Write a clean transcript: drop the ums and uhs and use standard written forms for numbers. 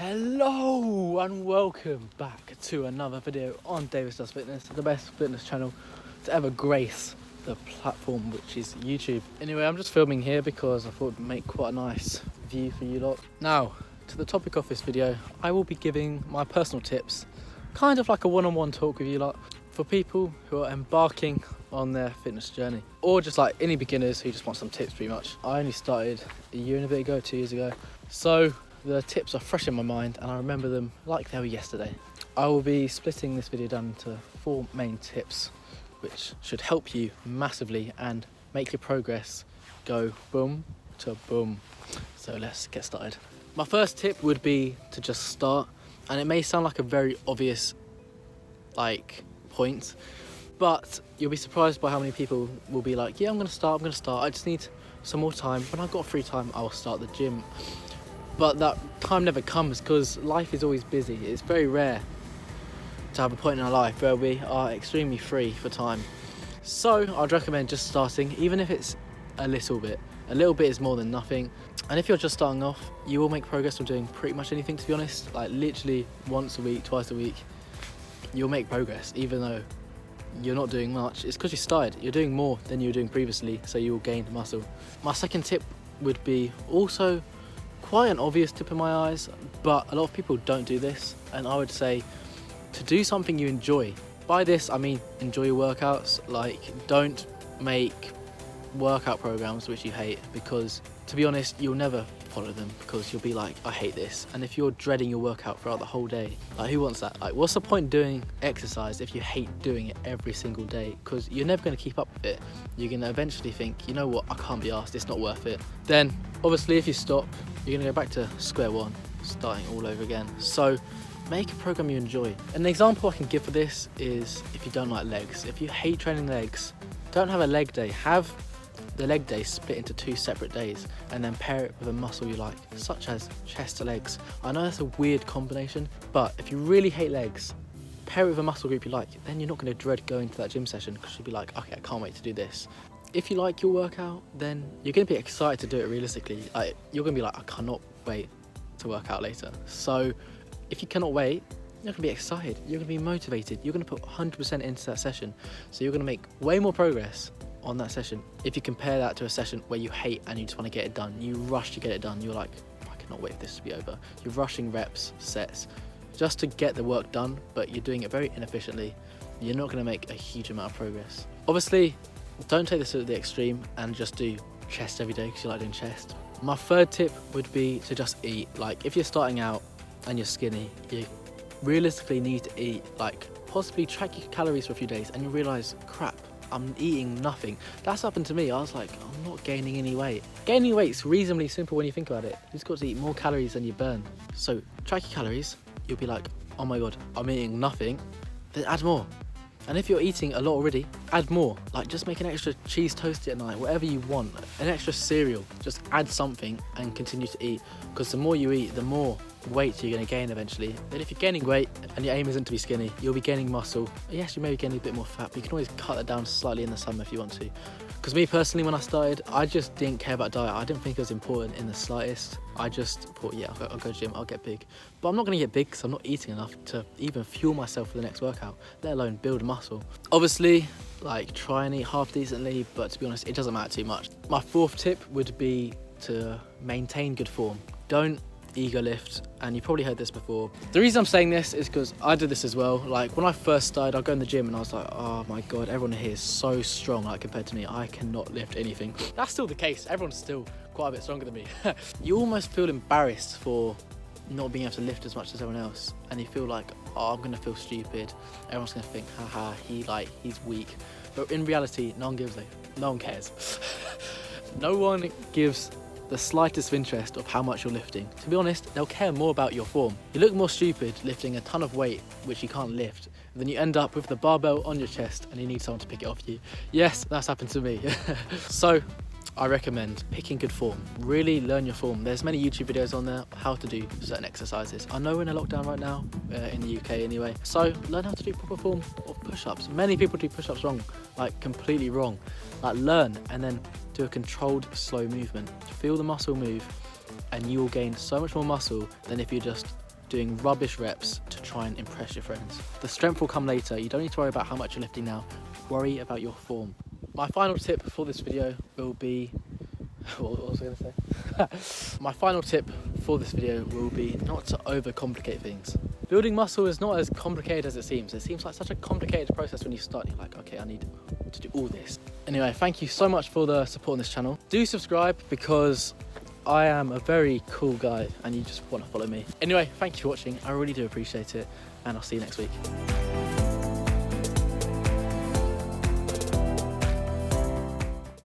Hello and welcome back to another video on Davis Does Fitness, the best fitness channel to ever grace the platform which is YouTube. Anyway, I'm just filming here because I thought it would make quite a nice view for you lot. Now, to the topic of this video, I will be giving my personal tips, kind of like a one-on-one talk with you lot, for people who are embarking on their fitness journey, or just like any beginners who just want some tips pretty much. I only started a year and a bit ago, 2 years ago, so the tips are fresh in my mind and I remember them like they were yesterday. I will be splitting this video down into 4 main tips which should help you massively and make your progress go boom to boom. So let's get started. My first tip would be to just start, and it may sound like a very obvious point, but you'll be surprised by how many people will be like, yeah, I'm gonna start, I just need some more time. When I've got free time, I'll start the gym. But that time never comes because life is always busy. It's very rare to have a point in our life where we are extremely free for time. So I'd recommend just starting, even if it's a little bit. A little bit is more than nothing. And if you're just starting off, you will make progress on doing pretty much anything, to be honest. Like literally once a week, twice a week, you'll make progress, even though you're not doing much. It's because you started. You're doing more than you were doing previously, so you will gain muscle. My second tip would be also quite an obvious tip in my eyes, but a lot of people don't do this, and I would say to do something you enjoy. By this I mean enjoy your workouts. Like, don't make workout programs which you hate, because to be honest you'll never follow them because you'll be like, I hate this. And if you're dreading your workout throughout the whole day, like, who wants that? Like, what's the point doing exercise if you hate doing it every single day? Because you're never going to keep up with it. You're going to eventually think, you know what, I can't be asked, it's not worth it. Then obviously if you stop, you're going to go back to square one, starting all over again. So make a program you enjoy. An example I can give for this is if you don't like legs. If you hate training legs, don't have a leg day. Have the leg day split into 2 separate days and then pair it with a muscle you like, such as chest to legs. I know that's a weird combination, but if you really hate legs, pair it with a muscle group you like, then you're not going to dread going to that gym session because you'll be like, okay, I can't wait to do this. If you like your workout, then you're going to be excited to do it realistically. Like, you're going to be like, I cannot wait to work out later. So if you cannot wait, you're going to be excited, you're going to be motivated, you're going to put 100% into that session. So you're going to make way more progress on that session. If you compare that to a session where you hate and you just want to get it done, you rush to get it done, you're like, I cannot wait for this to be over. You're rushing reps, sets, just to get the work done, but you're doing it very inefficiently. You're not going to make a huge amount of progress. Obviously, don't take this to the extreme and just do chest every day because you like doing chest. My third tip would be to just eat. Like, if you're starting out and you're skinny, you realistically need to eat. Like, possibly track your calories for a few days and you realise, crap, I'm eating nothing. That's happened to me. I was like, I'm not gaining any weight. Gaining weight's reasonably simple when you think about it. You just got to eat more calories than you burn. So track your calories, you'll be like, oh my god, I'm eating nothing. Then add more. And if you're eating a lot already, add more. Like, just make an extra cheese toasty at night, whatever you want. An extra cereal, just add something and continue to eat. Because the more you eat, the more weight you're going to gain eventually. Then if you're gaining weight and your aim isn't to be skinny, you'll be gaining muscle. Yes, you may be gaining a bit more fat, but you can always cut that down slightly in the summer if you want to. Because me personally, when I started, I just didn't care about diet. I didn't think it was important in the slightest. I just thought, yeah, I'll go to gym, I'll get big. But I'm not going to get big because I'm not eating enough to even fuel myself for the next workout, let alone build muscle. Obviously, like, try and eat half decently, but to be honest, it doesn't matter too much. My fourth tip would be to maintain good form. Don't ego lift, and you probably heard this before. The reason I'm saying this is because I did this as well. Like, when I first started, I'd go in the gym and I was like, oh my god, everyone here is so strong, like, compared to me. I cannot lift anything. That's still the case. Everyone's still quite a bit stronger than me. You almost feel embarrassed for not being able to lift as much as everyone else, and you feel like, oh, I'm gonna feel stupid. Everyone's gonna think, haha, he's weak. But in reality, no one gives a, no one cares. No one gives the slightest interest of how much you're lifting. To be honest, they'll care more about your form. You look more stupid lifting a ton of weight which you can't lift, and then you end up with the barbell on your chest and you need someone to pick it off you. Yes, that's happened to me. So I recommend picking good form. Really learn your form. There's many YouTube videos on there how to do certain exercises. I know we're in a lockdown right now, in the UK anyway, so learn how to do proper form of push-ups. Many people do push-ups wrong, like completely wrong. Like, learn and then do a controlled slow movement. Feel the muscle move and you will gain so much more muscle than if you're just doing rubbish reps to try and impress your friends. The strength will come later. You don't need to worry about how much you're lifting now. Worry about your form. My final tip for this video will be... what was I going to say? My final tip for this video will be not to overcomplicate things. Building muscle is not as complicated as it seems. It seems like such a complicated process when you start. You're like, okay, I need to do all this. Anyway, thank you so much for the support on this channel. Do subscribe because I am a very cool guy and you just want to follow me. Anyway, thank you for watching. I really do appreciate it, and I'll see you next week.